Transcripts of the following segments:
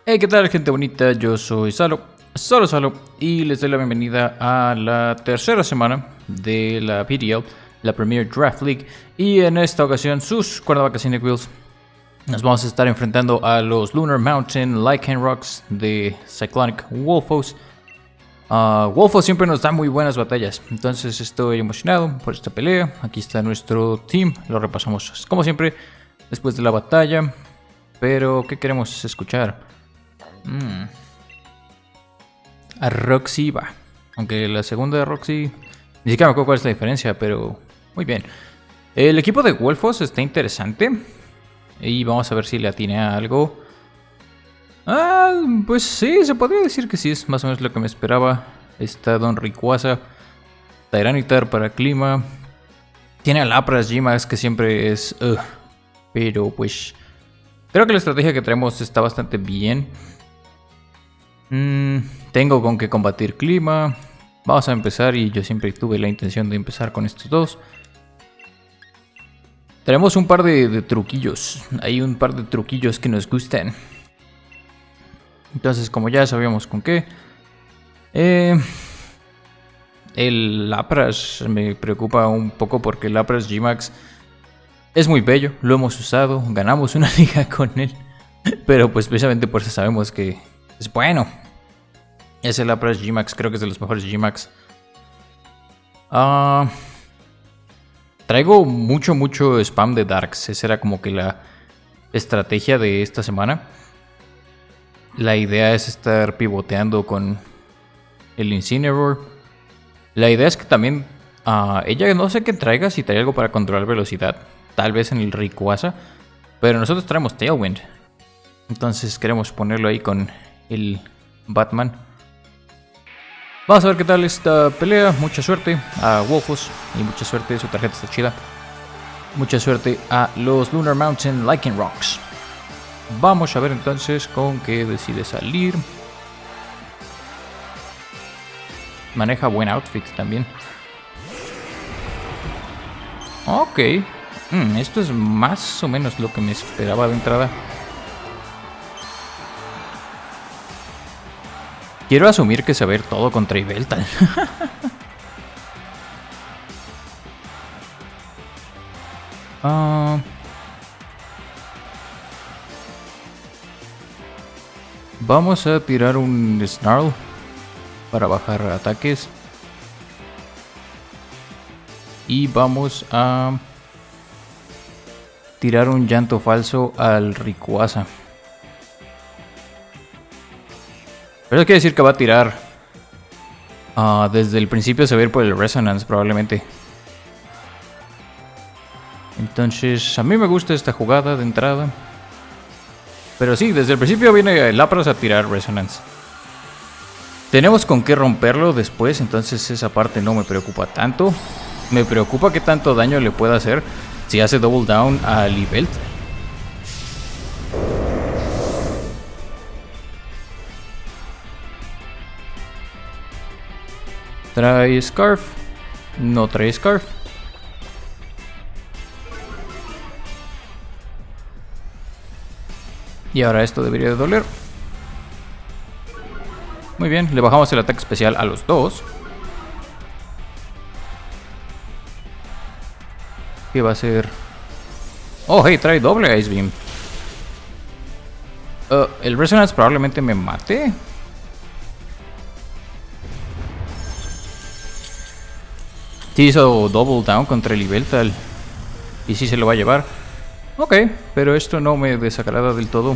Hey, ¿qué tal, gente bonita? Yo soy Salo, y les doy la bienvenida a la tercera semana de la PDL, la Premier Draft League. Y en esta ocasión, sus quarterback Wheels, nos vamos a estar enfrentando a los Lunar Mountain Lycan Rocks de Cyclonic Wolfos. Wolfos siempre nos da muy buenas batallas, entonces estoy emocionado por esta pelea. Aquí está nuestro team, lo repasamos como siempre después de la batalla. Pero, ¿qué queremos escuchar? A Roxy va. Aunque la segunda de Roxy, ni siquiera me acuerdo cuál es la diferencia, pero muy bien. El equipo de Wolfos está interesante. Y vamos a ver si le atiné a algo. Pues sí, se podría decir que sí, es más o menos lo que me esperaba. Está Don Rayquaza, Tyranitar para clima. Tiene a Lapras, G-Max, que siempre es... pero pues... creo que la estrategia que traemos está bastante bien. Tengo con qué combatir clima. Vamos a empezar, y yo siempre tuve la intención de empezar con estos dos. Tenemos un par de truquillos. Hay un par de truquillos que nos gustan. Entonces, como ya sabíamos con qué. El Lapras me preocupa un poco porque el Lapras G-Max es muy bello. Lo hemos usado, ganamos una liga con él. Pero pues precisamente por eso sabemos que es bueno. Es el Lapras G-Max, creo que es de los mejores G-Max. Traigo mucho spam de Darks. Esa era como que la estrategia de esta semana. La idea es estar pivoteando con el Incineroar. La idea es que también ella no sé qué traiga, si trae algo para controlar velocidad. Tal vez en el Rayquaza. Pero nosotros traemos Tailwind. Entonces queremos ponerlo ahí con el Batman. Vamos a ver qué tal esta pelea. Mucha suerte a Wolfos. Y mucha suerte, su tarjeta está chida. Mucha suerte a los Lunar Mountain Lycan Rocks. Vamos a ver entonces con qué decide salir. Maneja buen outfit también. Ok. Esto es más o menos lo que me esperaba de entrada. Quiero asumir que saber todo contra Yveltal. Vamos a tirar un Snarl para bajar ataques. Y vamos a tirar un llanto falso al Rayquaza. Pero eso quiere decir que va a tirar. Desde el principio se va a ir por el Resonance probablemente. Entonces a mí me gusta esta jugada de entrada. Pero sí, desde el principio viene el Lapras a tirar Resonance. Tenemos con qué romperlo después, entonces esa parte no me preocupa tanto. Me preocupa qué tanto daño le pueda hacer si hace double down a Yveltal. Trae Scarf. No trae Scarf. Y ahora esto debería de doler. Muy bien, le bajamos el ataque especial a los dos. ¿Qué va a ser? Oh, hey, trae doble Ice Beam. El Resonance probablemente me mate. Sí hizo double down contra el Yveltal. Y sí se lo va a llevar. Ok, pero esto no me desagrada del todo.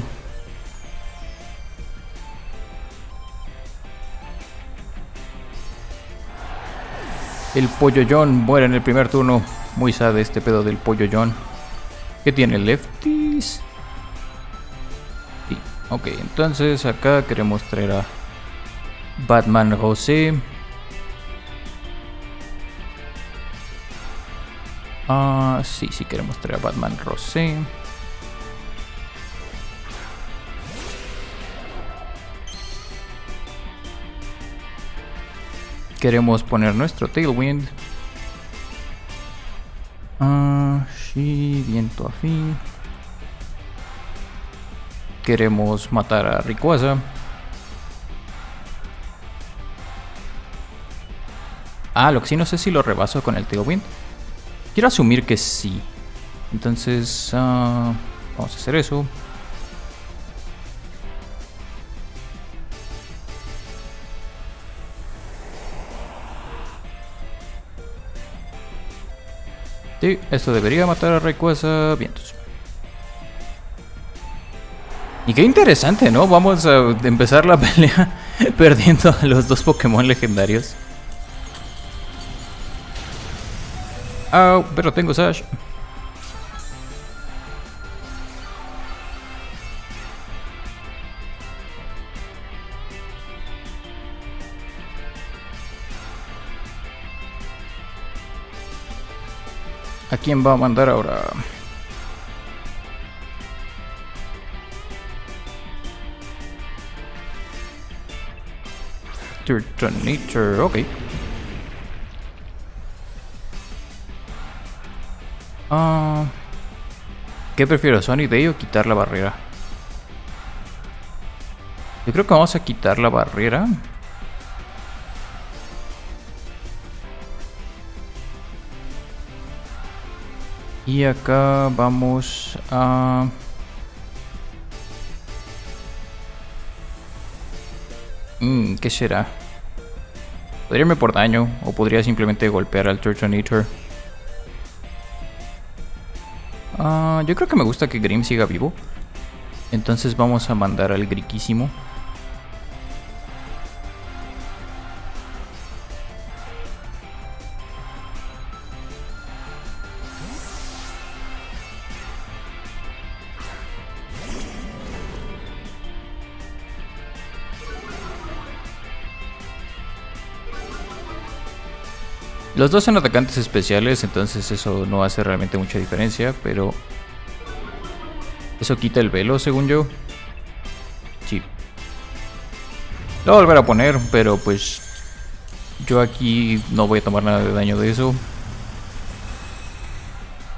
El Pollollón muere en el primer turno. Muy sad este pedo del Pollollón. ¿Qué tiene? Lefties. Sí, ok, entonces acá queremos traer a Batman José. Sí queremos traer a Batman Rosé. Queremos poner nuestro Tailwind. Sí, viento afín. queremos matar a Rayquaza. Lo que sí no sé si lo rebaso con el Tailwind. Quiero asumir que sí. Entonces, vamos a hacer eso. Sí, esto debería matar a Rayquaza. Vientos. Y qué interesante, ¿no? Vamos a empezar la pelea perdiendo a los dos Pokémon legendarios. Pero tengo Sash. ¿A quién va a mandar ahora? Turtonator, ok. ¿Qué prefiero, Sunny Day o quitar la barrera? Yo creo que vamos a quitar la barrera. Y acá vamos a... ¿qué será? Podría irme por daño o podría simplemente golpear al Turtonator. Yo creo que me gusta que Grim siga vivo. Entonces vamos a mandar al Griquísimo. Los dos son atacantes especiales, entonces eso no hace realmente mucha diferencia, pero... eso quita el velo, según yo. Sí. Lo voy a volver a poner, pero pues... yo aquí no voy a tomar nada de daño de eso.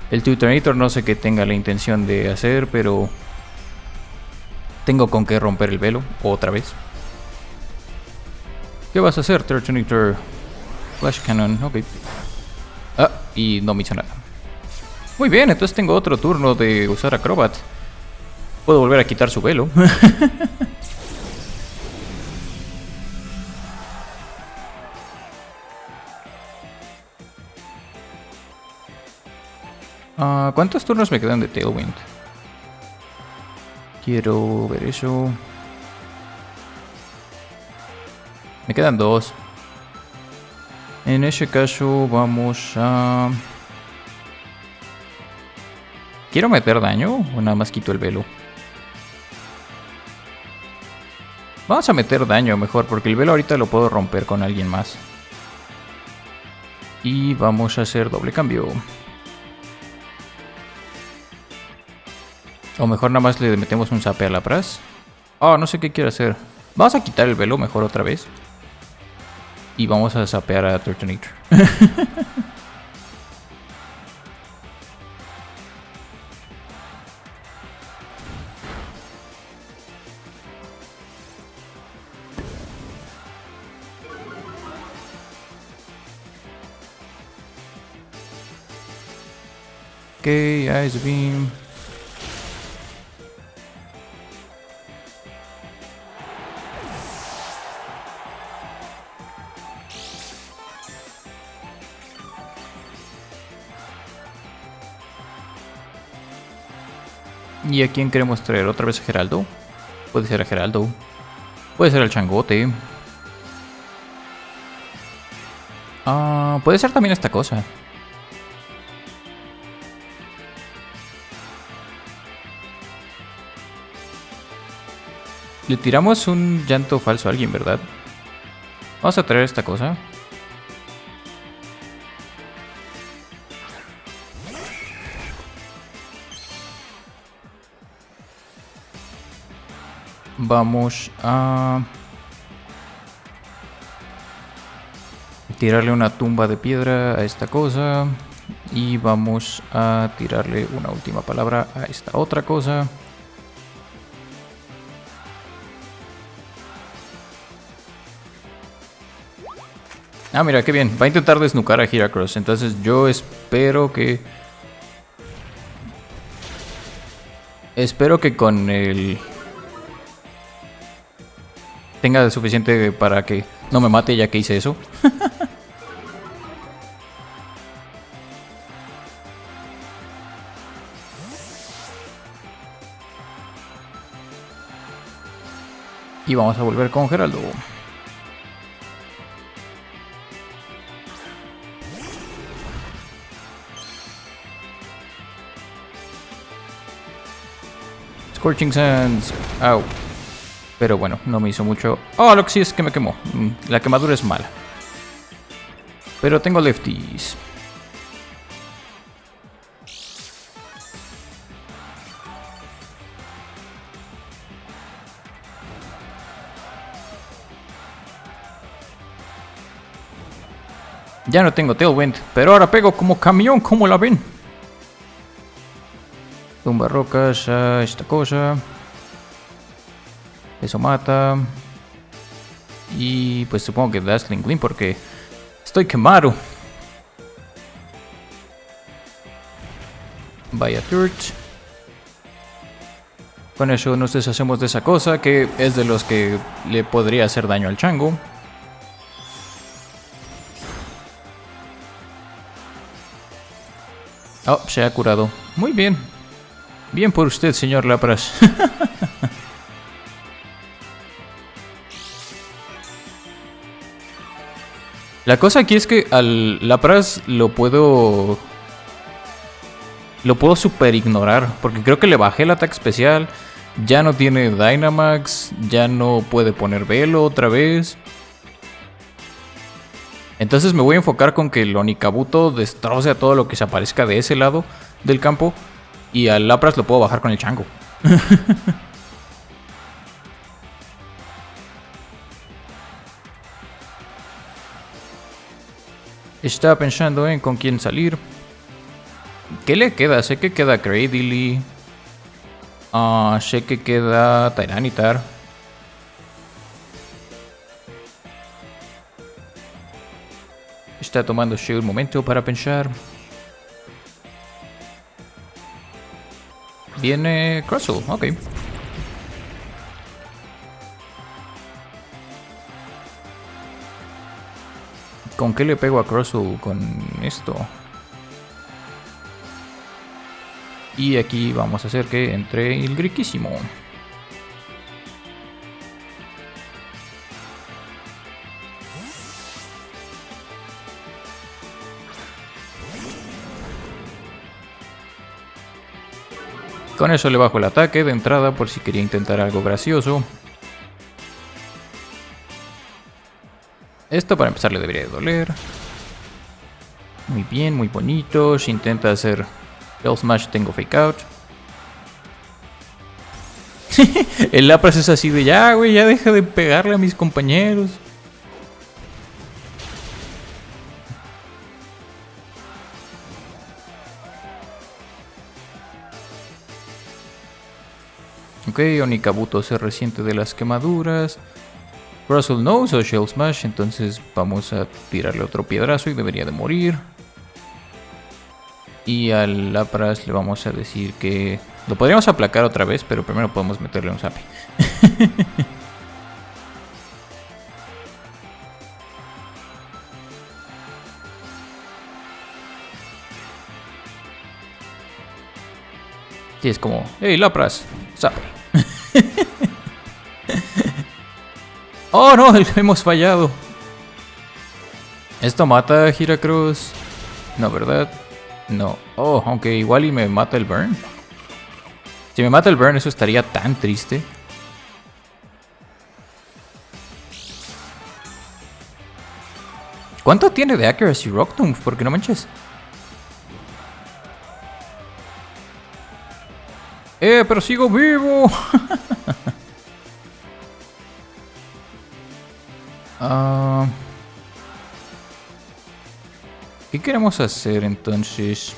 El Turtonator no sé qué tenga la intención de hacer, pero... tengo con qué romper el velo, otra vez. ¿Qué vas a hacer, Turtonator? Flash Cannon, ok. Y no me hizo nada. Muy bien, entonces tengo otro turno de usar Acrobat. Puedo volver a quitar su velo. ¿Cuántos turnos me quedan de Tailwind? Quiero ver eso. Me quedan 2. En ese caso vamos a... ¿quiero meter daño o nada más quito el velo? Vamos a meter daño mejor porque el velo ahorita lo puedo romper con alguien más. Y vamos a hacer doble cambio. O mejor nada más le metemos un zape a la Lapras. No sé qué quiero hacer. Vamos a quitar el velo mejor otra vez. Y vamos a zapear a Turtonator. Ok, Ice Beam. ¿Y a quién queremos traer? ¿Otra vez a Geraldo? Puede ser a Geraldo. Puede ser al Changote. Puede ser también esta cosa. Le tiramos un llanto falso a alguien, ¿verdad? Vamos a traer esta cosa. Vamos a tirarle una tumba de piedra a esta cosa. Y vamos a tirarle una última palabra a esta otra cosa. Ah, mira, qué bien. Va a intentar desnucar a Heracross. Entonces yo espero que... Espero que con el... tenga suficiente para que no me mate ya que hice eso. Y vamos a volver con Geraldo. Scorching Sands. Au. Pero bueno, no me hizo mucho. Oh, lo que sí es que me quemó. La quemadura es mala. Pero tengo lefties. Ya no tengo Tailwind, pero ahora pego como camión, como la ven. Tumba rocas a esta cosa. Eso mata. Y pues supongo que Dazzling Gleam porque estoy quemado. Vaya Turret. Con eso nos deshacemos de esa cosa que es de los que le podría hacer daño al chango. Oh, se ha curado. Muy bien. Bien por usted, señor Lapras. La cosa aquí es que al Lapras lo puedo super ignorar. Porque creo que le bajé el ataque especial. Ya no tiene Dynamax. Ya no puede poner velo otra vez. Entonces me voy a enfocar con que el Onikabuto destroce a todo lo que se aparezca de ese lado del campo. Y al Lapras lo puedo bajar con el chango. Estaba pensando en con quién salir. ¿Qué le queda? Sé que queda Cradily. Sé que queda Tyranitar. Está tomándose un momento para pensar. Viene Crustle, ok. ¿Con qué le pego a Crustle? Con esto. Y aquí vamos a hacer que entre el Griquísimo. Con eso le bajo el ataque de entrada por si quería intentar algo gracioso. Esto para empezar le debería de doler. Muy bien, muy bonito. Si intenta hacer Shell Smash tengo Fake Out. El Lapras es así de ya, güey, ya deja de pegarle a mis compañeros. Ok, Onikabuto se resiente de las quemaduras. Crustle no usó Shell Smash, entonces vamos a tirarle otro piedrazo y debería de morir. Y al Lapras le vamos a decir que... lo podríamos aplacar otra vez, pero primero podemos meterle un zape. Sí, es como... ¡Hey, Lapras! ¡Zape! ¡Oh, no! Hemos fallado. ¿Esto mata a Heracross? No, ¿verdad? No. Oh, aunque igual y me mata el burn. Si me mata el burn, eso estaría tan triste. ¿Cuánto tiene de accuracy Rock Tomb? Porque no manches. Pero sigo vivo. ¿Qué queremos hacer entonces?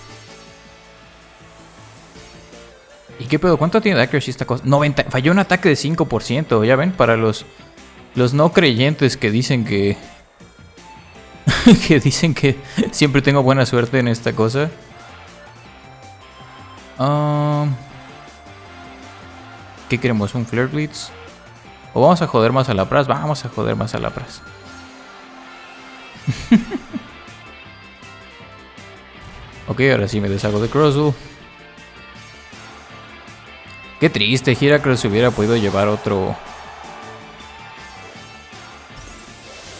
¿Y qué pedo? ¿Cuánto tiene de accuracy esta cosa? 90. Falló un ataque de 5%. Ya ven, para los no creyentes que dicen que Que dicen que siempre tengo buena suerte en esta cosa. ¿Qué queremos? ¿Un Flare Blitz? ¿O vamos a joder más a Lapras? Vamos a joder más a Lapras. Ok, ahora sí me deshago de Crozul. Qué triste, Heracross se hubiera podido llevar otro...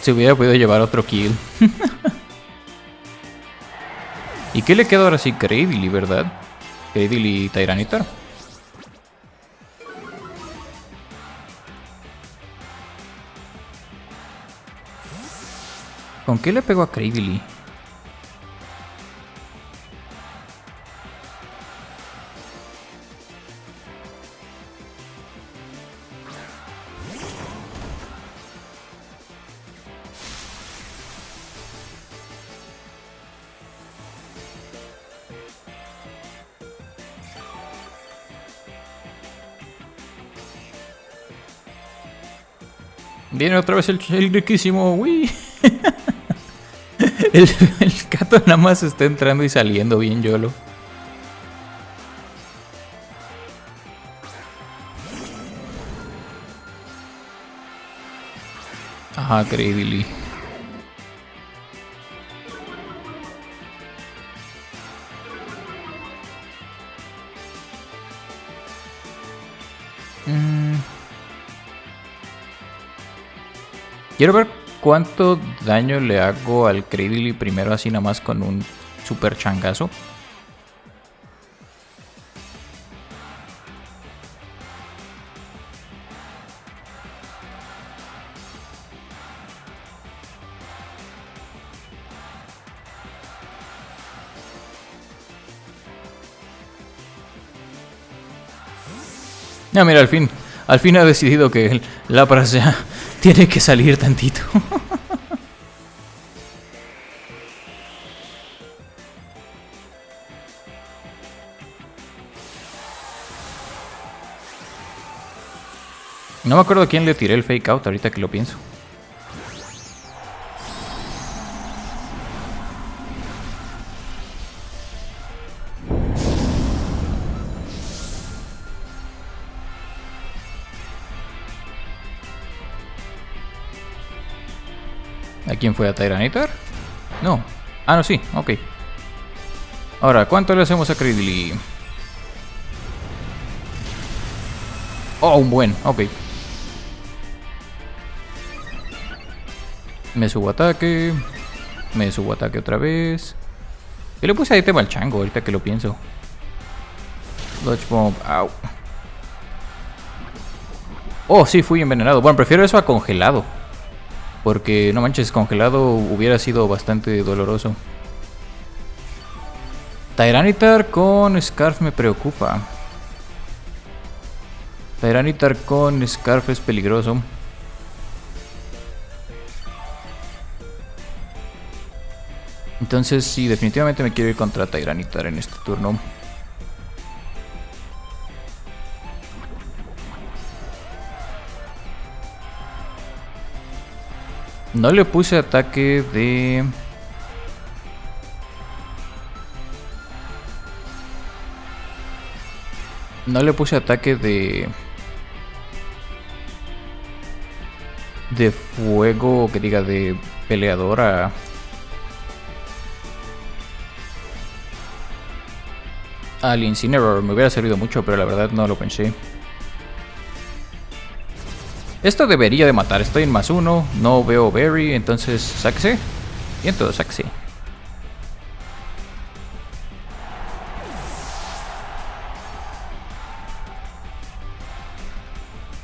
Se hubiera podido llevar otro kill. ¿Y qué le queda ahora sí? Cradily, ¿verdad? Cradily y Tyranitar. ¿Con qué le pego a Cradily? Viene otra vez el riquísimo. Uy. El gato nada más está entrando y saliendo bien YOLO. Ajá, Cradily. Quiero ver cuánto daño le hago al Cradily primero, así nada más con un super changazo. No, mira, al fin ha decidido que el Lapras ya tiene que salir tantito. No me acuerdo a quién le tiré el fake out ahorita que lo pienso. ¿A quién fue? ¿A Tyranitar? No. Ah, no, sí. Ok. Ahora, ¿cuánto le hacemos a Cradily? Oh, un buen. Ok. Me subo ataque. Me subo ataque otra vez. ¿Qué le puse a tema al chango ahorita que lo pienso? Dodge Bomb. Au. Oh, sí, fui envenenado. Bueno, prefiero eso a congelado. Porque, no manches, congelado hubiera sido bastante doloroso. Tyranitar con Scarf me preocupa. Tyranitar con Scarf es peligroso. Entonces, sí, definitivamente me quiero ir contra Tyranitar en este turno. No le puse ataque de... No le puse ataque de... De fuego, que diga, de peleadora. Al Incineroar me hubiera servido mucho, pero la verdad no lo pensé. Esto debería de matar, estoy en +1, no veo Berry, entonces sáquese. Bien, todo sáquese.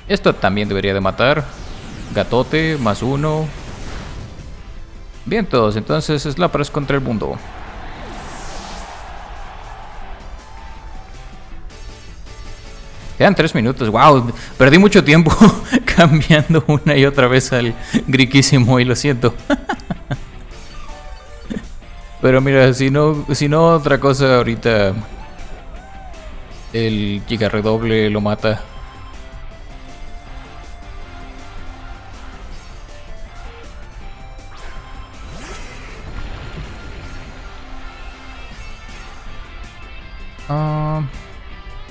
Esto también debería de matar. Gatote, +1. Bien, todos, entonces es Lapras contra el mundo. Quedan 3 minutos, wow, perdí mucho tiempo cambiando una y otra vez al Griquísimo y lo siento. Pero mira, si no otra cosa ahorita el Giga Redoble lo mata.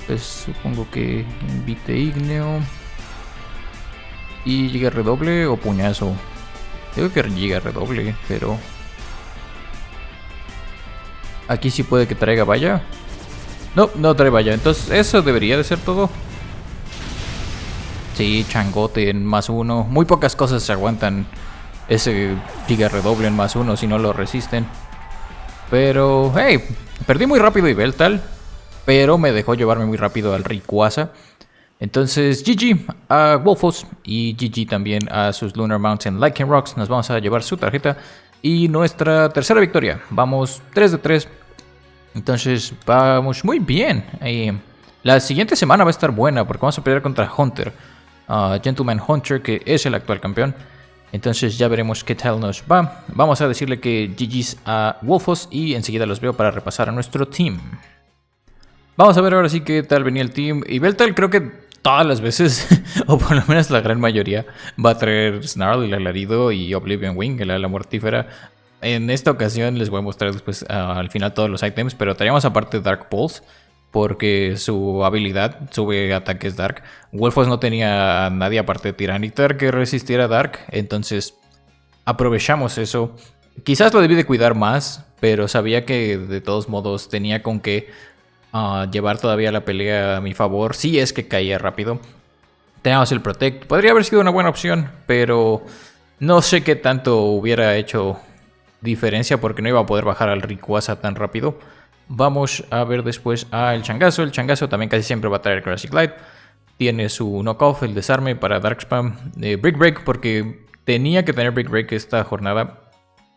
Pues supongo que invite Igneo. Y llega redoble o puñazo. Creo que llega redoble, pero... Aquí sí puede que traiga valla. No, no trae valla. Entonces eso debería de ser todo. Sí, changote en +1. Muy pocas cosas se aguantan ese giga redoble en +1 si no lo resisten. Pero, hey, perdí muy rápido Yveltal, pero me dejó llevarme muy rápido al Rayquaza. Entonces, GG a Wolfos y GG también a sus Lunar Mountain Lycanrocs. Nos vamos a llevar su tarjeta y nuestra tercera victoria. Vamos 3 de 3. Entonces, vamos muy bien. La siguiente semana va a estar buena porque vamos a pelear contra Hunter. Gentleman Hunter, que es el actual campeón. Entonces ya veremos qué tal nos va. Vamos a decirle que GG's a Wolfos y enseguida los veo para repasar a nuestro team. Vamos a ver ahora sí qué tal venía el team. Yveltal creo que todas las veces, o por lo menos la gran mayoría, va a traer Snarl, el alarido, y Oblivion Wing, el ala mortífera. En esta ocasión les voy a mostrar después al final todos los ítems, pero traíamos aparte Dark Pulse, porque su habilidad sube ataques Dark. Wolfos no tenía a nadie aparte de Tyranitar que resistiera Dark, entonces aprovechamos eso. Quizás lo debí de cuidar más, pero sabía que de todos modos tenía con qué llevar todavía la pelea a mi favor, si es que caía rápido. Teníamos el Protect, podría haber sido una buena opción, pero no sé qué tanto hubiera hecho diferencia porque no iba a poder bajar al Rayquaza tan rápido. Vamos a ver después al Changazo. El Changazo también casi siempre va a traer Classic Light. Tiene su knockoff, el desarme para Dark Spam. Brick Break porque tenía que tener Brick Break esta jornada.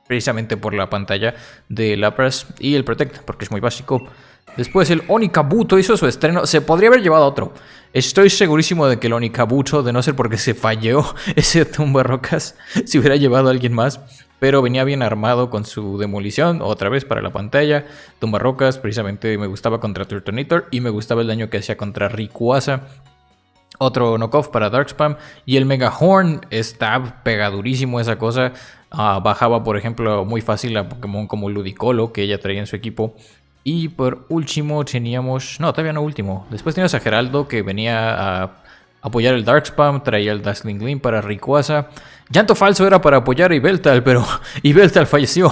Precisamente por la pantalla de Lapras. Y el Protect porque es muy básico. Después el Onikabuto hizo su estreno. Se podría haber llevado otro. Estoy segurísimo de que el Onikabuto, de no ser porque se falló ese tumbarrocas, se hubiera llevado a alguien más. Pero venía bien armado con su demolición, otra vez para la pantalla. Tumbarrocas, precisamente me gustaba contra Turtonator y me gustaba el daño que hacía contra Rayquaza. Otro knockoff para Dark Spam. Y el Mega Horn está pegadurísimo esa cosa. Bajaba, por ejemplo, muy fácil a Pokémon como Ludicolo, que ella traía en su equipo. Y por último teníamos... No, todavía no último. Después teníamos a Geraldo, que venía a apoyar el Dark Spam. Traía el Dazzling Gleam para Rayquaza. Llanto Falso era para apoyar a Yveltal, pero Yveltal falleció.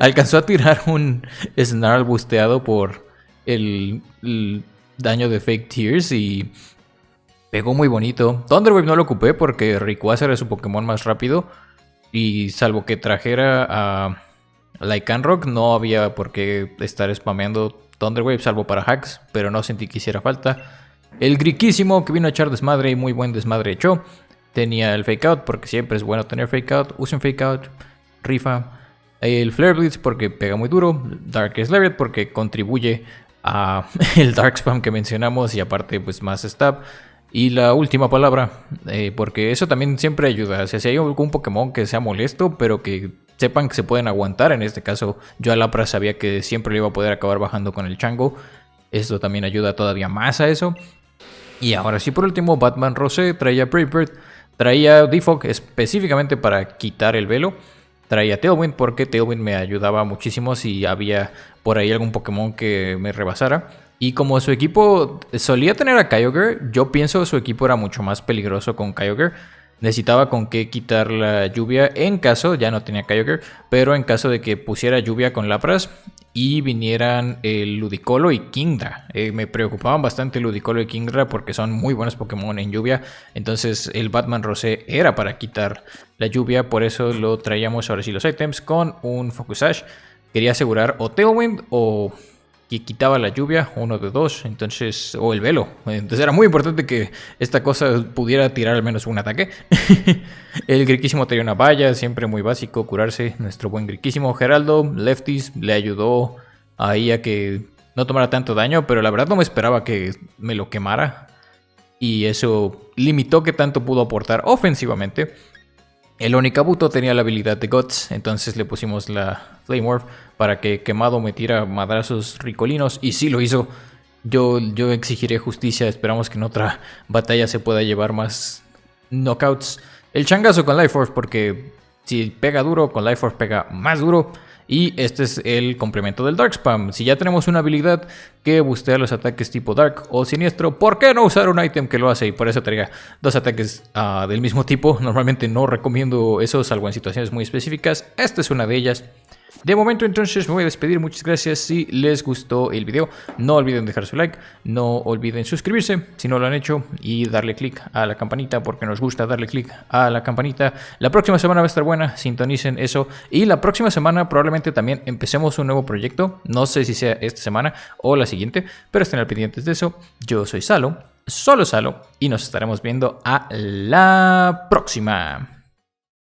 Alcanzó a tirar un Snarl busteado por el daño de Fake Tears y pegó muy bonito. Thunder Wave no lo ocupé porque Rayquaza era su Pokémon más rápido. Y salvo que trajera a Lycanroc, no había por qué estar spameando Thunder Wave, salvo para hacks, pero no sentí que hiciera falta. El Griquísimo, que vino a echar desmadre y muy buen desmadre echó. Tenía el Fake Out, porque siempre es bueno tener Fake Out. Usen Fake Out, rifa. El Flare Blitz, porque pega muy duro. Darkest Lariat, porque contribuye a el Dark Spam que mencionamos. Y aparte, pues más stab. Y la última palabra, porque eso también siempre ayuda. O sea, si hay algún Pokémon que sea molesto, pero que sepan que se pueden aguantar. En este caso, yo a Lapras sabía que siempre le iba a poder acabar bajando con el Chango. Esto también ayuda todavía más a eso. Y ahora sí, por último, Batman Rosé traía Brave Bird. Traía Defog específicamente para quitar el velo. Traía Tailwind porque Tailwind me ayudaba muchísimo si había por ahí algún Pokémon que me rebasara. Y como su equipo solía tener a Kyogre, yo pienso que su equipo era mucho más peligroso con Kyogre. Necesitaba con qué quitar la lluvia en caso, ya no tenía Kyogre, pero en caso de que pusiera lluvia con Lapras y vinieran el Ludicolo y Kingdra. Me preocupaban bastante Ludicolo y Kingdra porque son muy buenos Pokémon en lluvia. Entonces el Batman Rosé era para quitar la lluvia, por eso lo traíamos ahora sí los ítems con un Focus Sash. Quería asegurar o Tailwind o que quitaba la lluvia, uno de dos, entonces, o el velo. Entonces era muy importante que esta cosa pudiera tirar al menos un ataque. El Griquísimo tenía una valla, siempre muy básico, curarse. Nuestro buen Griquísimo Geraldo, Lefties, le ayudó ahí a que no tomara tanto daño, pero la verdad no me esperaba que me lo quemara. Y eso limitó que tanto pudo aportar ofensivamente. El Onikabuto tenía la habilidad de Guts, entonces le pusimos la Flame Orb para que Quemado me tira madrazos ricolinos, y sí lo hizo. Yo exigiré justicia, esperamos que en otra batalla se pueda llevar más knockouts. El Changazo con Life Force, porque si pega duro, con Life Force pega más duro. Y este es el complemento del Dark Spam. Si ya tenemos una habilidad que bustea los ataques tipo Dark o Siniestro, ¿por qué no usar un ítem que lo hace? Y por eso traiga dos ataques del mismo tipo. Normalmente no recomiendo eso, salvo en situaciones muy específicas. Esta es una de ellas. De momento entonces me voy a despedir, muchas gracias. Si les gustó el video, no olviden dejar su like, no olviden suscribirse si no lo han hecho y darle click a la campanita porque nos gusta darle click a la campanita. La próxima semana va a estar buena, sintonicen eso. Y la próxima semana probablemente también empecemos un nuevo proyecto, no sé si sea esta semana o la siguiente, pero estén al pendientes de eso. Yo soy Salo, solo Salo, y nos estaremos viendo a la próxima.